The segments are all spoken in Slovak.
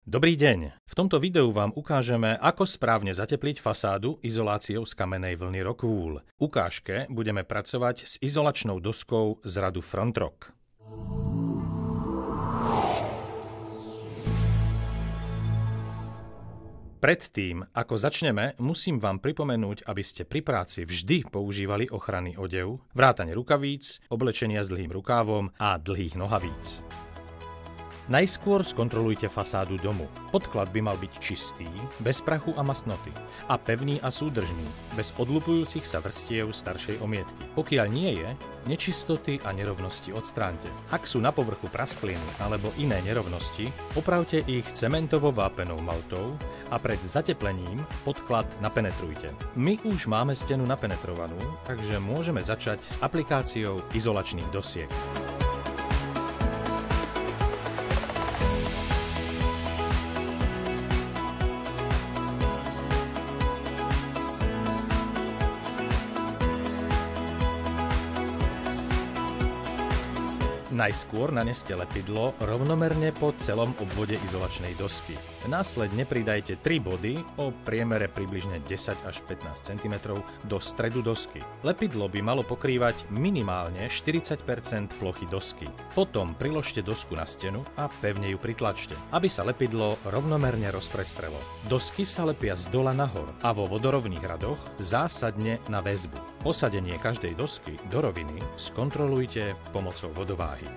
Dobrý deň. V tomto videu vám ukážeme, ako správne zatepliť fasádu izoláciou z kamennej vlny Rockwool. V ukážke budeme pracovať s izolačnou doskou z radu Frontrock. Predtým, ako začneme, musím vám pripomenúť, aby ste pri práci vždy používali ochranný odev, vrátane rukavíc, oblečenia s dlhým rukávom a dlhých nohavíc. Najskôr skontrolujte fasádu domu. Podklad by mal byť čistý, bez prachu a masnoty a pevný a súdržný, bez odlupujúcich sa vrstiev staršej omietky. Pokiaľ nie je, nečistoty a nerovnosti odstráňte. Ak sú na povrchu praskliny alebo iné nerovnosti, opravte ich cementovo-vápenou maltou a pred zateplením podklad napenetrujte. My už máme stenu napenetrovanú, takže môžeme začať s aplikáciou izolačných dosiek. Najskôr naneste lepidlo rovnomerne po celom obvode izolačnej dosky. Následne pridajte 3 body o priemere približne 10 až 15 cm do stredu dosky. Lepidlo by malo pokrývať minimálne 40 % plochy dosky. Potom priložte dosku na stenu a pevne ju pritlačte, aby sa lepidlo rovnomerne rozprestrelo. Dosky sa lepia zdola nahor a vo vodorovných radoch zásadne na väzbu. Posadenie každej dosky do roviny skontrolujte pomocou vodováhy.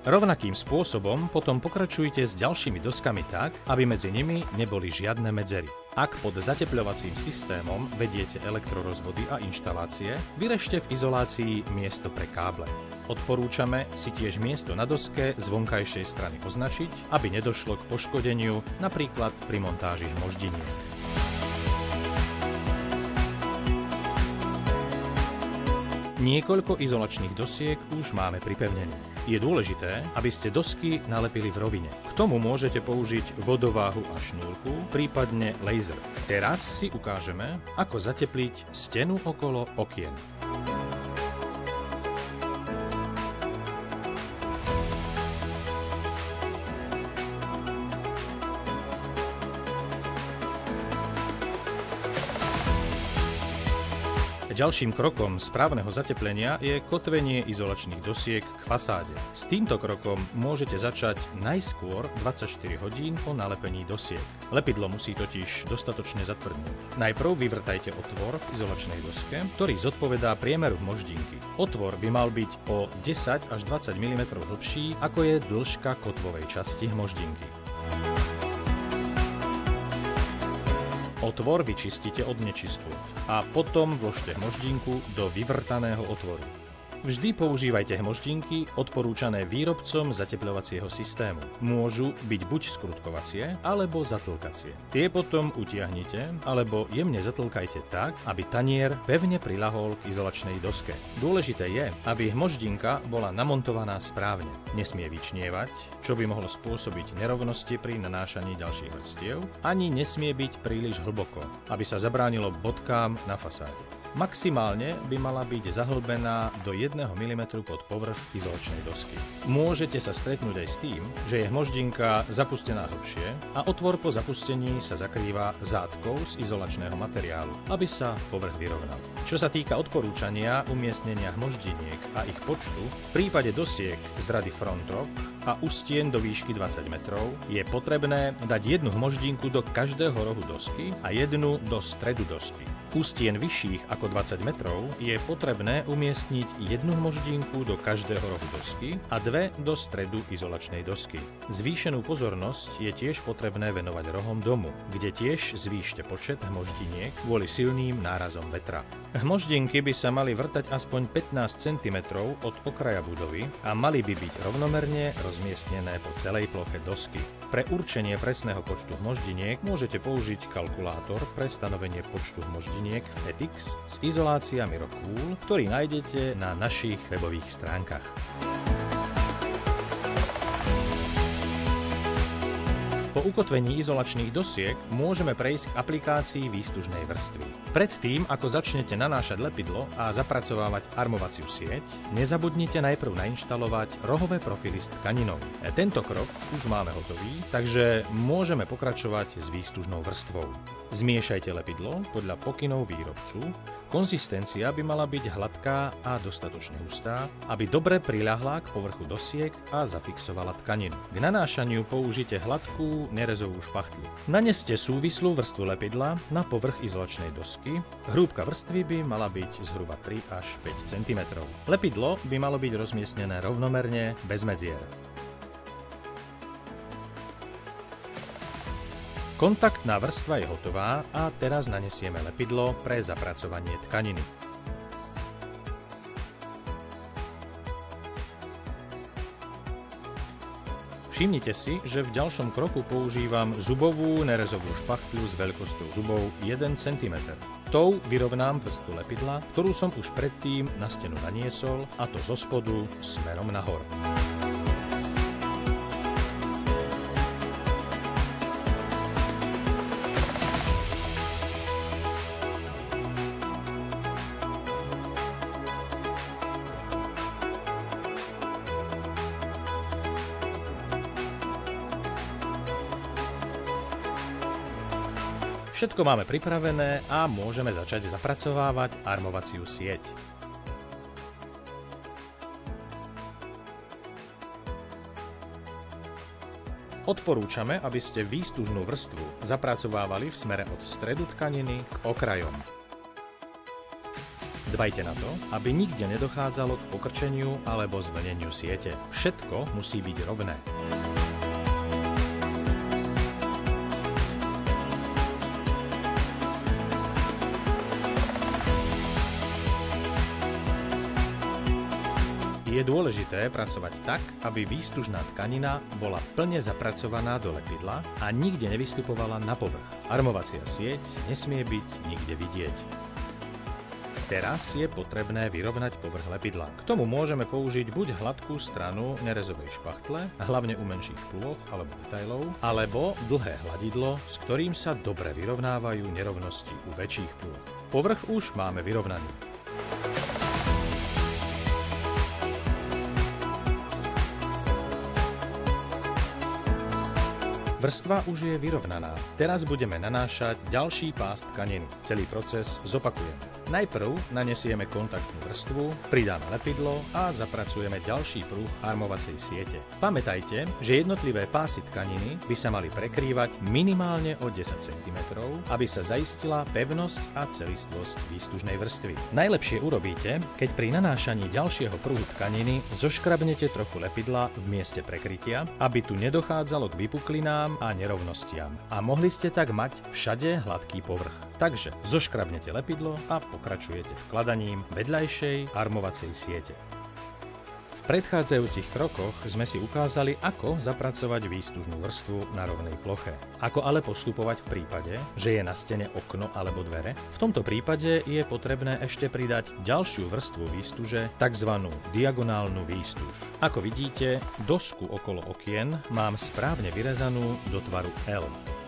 Rovnakým spôsobom potom pokračujte s ďalšími doskami tak, aby medzi nimi neboli žiadne medzery. Ak pod zatepľovacím systémom vediete elektrorozvody a inštalácie, vyrežte v izolácii miesto pre káble. Odporúčame si tiež miesto na doske z vonkajšej strany označiť, aby nedošlo k poškodeniu, napríklad pri montáži hmoždiniek. Niekoľko izolačných dosiek už máme pripevnené. Je dôležité, aby ste dosky nalepili v rovine. K tomu môžete použiť vodováhu a šnúrku, prípadne laser. Teraz si ukážeme, ako zatepliť stenu okolo okien. Ďalším krokom správneho zateplenia je kotvenie izolačných dosiek k fasáde. S týmto krokom môžete začať najskôr 24 hodín po nalepení dosiek. Lepidlo musí totiž dostatočne zatvrdnúť. Najprv vyvrtajte otvor v izolačnej doske, ktorý zodpovedá priemeru hmoždinky. Otvor by mal byť o 10 až 20 mm hlbší, ako je dĺžka kotvovej časti hmoždinky. Otvor vyčistíte od nečistôt a potom vložte hmoždinku do vyvrtaného otvoru. Vždy používajte hmoždinky odporúčané výrobcom zatepľovacieho systému. Môžu byť buď skrutkovacie alebo zatlkacie. Tie potom utiahnite alebo jemne zatlkajte tak, aby tanier pevne priľahol k izolačnej doske. Dôležité je, aby hmoždinka bola namontovaná správne. Nesmie vyčnievať, čo by mohlo spôsobiť nerovnosti pri nanášaní ďalších vrstiev, ani nesmie byť príliš hlboko, aby sa zabránilo bodkám na fasáde. Maximálne by mala byť zahlbená do 1 mm pod povrch izolačnej dosky. Môžete sa stretnúť aj s tým, že je hmoždinka zapustená hlbšie a otvor po zapustení sa zakrýva zátkou z izolačného materiálu, aby sa povrch vyrovnal. Čo sa týka odporúčania umiestnenia hmoždiniek a ich počtu, v prípade dosiek z rady Frontrock a u stien do výšky 20 metrov je potrebné dať jednu hmoždinku do každého rohu dosky a jednu do stredu dosky. U stien vyšších ako 20 metrov je potrebné umiestniť jednu hmoždinku do každého rohu dosky a 2 do stredu izolačnej dosky. Zvýšenú pozornosť je tiež potrebné venovať rohom domu, kde tiež zvýšte počet hmoždiniek kvôli silným nárazom vetra. Hmoždinky by sa mali vrtať aspoň 15 cm od okraja budovy a mali by byť rovnomerne rozmiestnené po celej ploche dosky. Pre určenie presného počtu hmoždiniek môžete použiť kalkulátor pre stanovenie počtu hmoždiniek FETIX s izoláciami Rockwool, ktorý nájdete na našich webových stránkach. Po ukotvení izolačných dosiek môžeme prejsť k aplikácii výstužnej vrstvy. Predtým, ako začnete nanášať lepidlo a zapracovávať armovaciu sieť, nezabudnite najprv nainštalovať rohové profily s tkaninou. Tento krok už máme hotový, takže môžeme pokračovať s výstužnou vrstvou. Zmiešajte lepidlo podľa pokynov výrobcu. Konzistencia by mala byť hladká a dostatočne hustá, aby dobre priľahla k povrchu dosiek a zafixovala tkaninu. K nanášaniu použite hladkú nerezovú špachtľu. Naneste súvislú vrstvu lepidla na povrch izolačnej dosky. Hrúbka vrstvy by mala byť zhruba 3 až 5 cm. Lepidlo by malo byť rozmiestnené rovnomerne, bez medzier. Kontaktná vrstva je hotová a teraz nanesieme lepidlo pre zapracovanie tkaniny. Všimnite si, že v ďalšom kroku používam zubovú nerezovú špachtľu s veľkosťou zubov 1 cm. Tou vyrovnám vrstvu lepidla, ktorú som už predtým na stenu naniesol, a to zo spodu smerom nahor. Všetko máme pripravené a môžeme začať zapracovávať armovaciu sieť. Odporúčame, aby ste výstužnú vrstvu zapracovávali v smere od stredu tkaniny k okrajom. Dbajte na to, aby nikde nedochádzalo k pokrčeniu alebo zvlneniu siete. Všetko musí byť rovné. Je dôležité pracovať tak, aby výstužná tkanina bola plne zapracovaná do lepidla a nikde nevystupovala na povrch. Armovacia sieť nesmie byť nikde vidieť. Teraz je potrebné vyrovnať povrch lepidla. K tomu môžeme použiť buď hladkú stranu nerezovej špachtle, hlavne u menších plôch alebo detailov, alebo dlhé hladidlo, s ktorým sa dobre vyrovnávajú nerovnosti u väčších plôch. Povrch už máme vyrovnaný. Vrstva už je vyrovnaná. Teraz budeme nanášať ďalší pás tkaniny. Celý proces zopakujeme. Najprv nanesieme kontaktnú vrstvu, pridáme lepidlo a zapracujeme ďalší pruh armovacej siete. Pamätajte, že jednotlivé pásy tkaniny by sa mali prekrývať minimálne o 10 cm, aby sa zaistila pevnosť a celistvosť výstužnej vrstvy. Najlepšie urobíte, keď pri nanášaní ďalšieho pruhu tkaniny zoškrabnete trochu lepidla v mieste prekrytia, aby tu nedochádzalo k vypuklinám a nerovnostiam. A mohli ste tak mať všade hladký povrch. Takže zoškrabnete lepidlo a pokračujete vkladaním vedľajšej armovacej siete. V predchádzajúcich krokoch sme si ukázali, ako zapracovať výstužnú vrstvu na rovnej ploche. Ako ale postupovať v prípade, že je na stene okno alebo dvere? V tomto prípade je potrebné ešte pridať ďalšiu vrstvu výstuže, tzv. Diagonálnu výstuž. Ako vidíte, dosku okolo okien mám správne vyrezanú do tvaru L.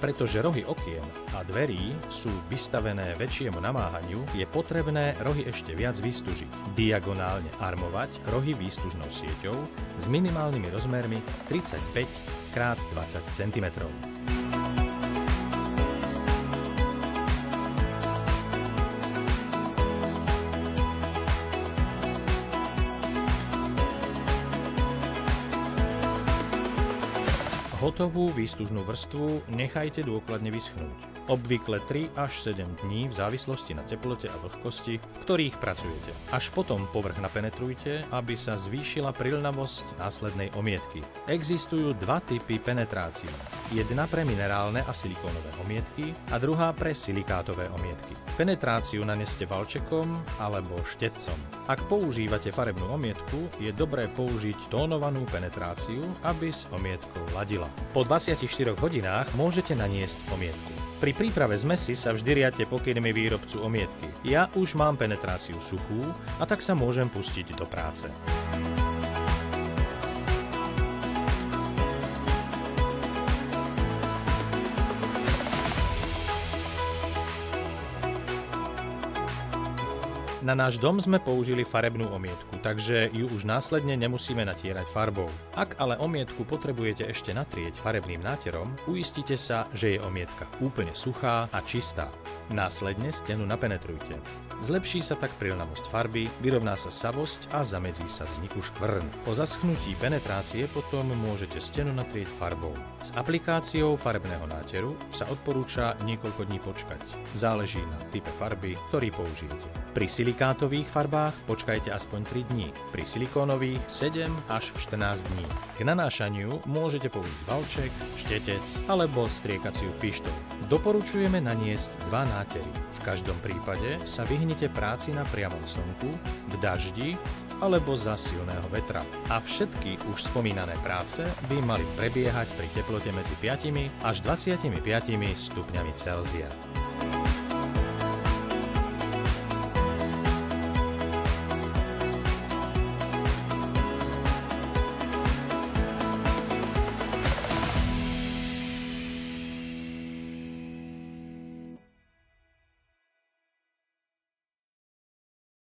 Pretože rohy okien a dverí sú vystavené väčšiemu namáhaniu, je potrebné rohy ešte viac vystúžiť. Diagonálne armovať rohy výstužnou sieťou s minimálnymi rozmermi 35 x 20 cm. Hotovú výstužnú vrstvu nechajte dôkladne vyschnúť. Obvykle 3 až 7 dní v závislosti na teplote a vlhkosti, v ktorých pracujete. Až potom povrch napenetrujte, aby sa zvýšila prilnavosť následnej omietky. Existujú dva typy penetrácií. Jedna pre minerálne a silikónové omietky a druhá pre silikátové omietky. Penetráciu naneste valčekom alebo štetcom. Ak používate farebnú omietku, je dobré použiť tónovanú penetráciu, aby s omietkou ladila. Po 24 hodinách môžete naniesť omietku. Pri príprave zmesi sa vždy riadte pokynmi výrobcu omietky. Ja už mám penetráciu suchú a tak sa môžem pustiť do práce. Na náš dom sme použili farebnú omietku, takže ju už následne nemusíme natierať farbou. Ak ale omietku potrebujete ešte natrieť farebným náterom, uistite sa, že je omietka úplne suchá a čistá. Následne stenu napenetrujte. Zlepší sa tak prilnavosť farby, vyrovná sa savosť a zamedzí sa vzniku škvrn. Po zaschnutí penetrácie potom môžete stenu natrieť farbou. S aplikáciou farebného náteru sa odporúča niekoľko dní počkať. Záleží na type farby, ktorý použijete. Pri silikátových farbách počkajte aspoň 3 dní, pri silikónových 7 až 14 dní. K nanášaniu môžete použiť valček, štetec alebo striekaciu pištoľ. Doporučujeme naniesť 2 nátery. V každom prípade sa vyhnite práci na priamom slnku, v daždi alebo za silného vetra. A všetky už spomínané práce by mali prebiehať pri teplote medzi 5 až 25 stupňami Celzia.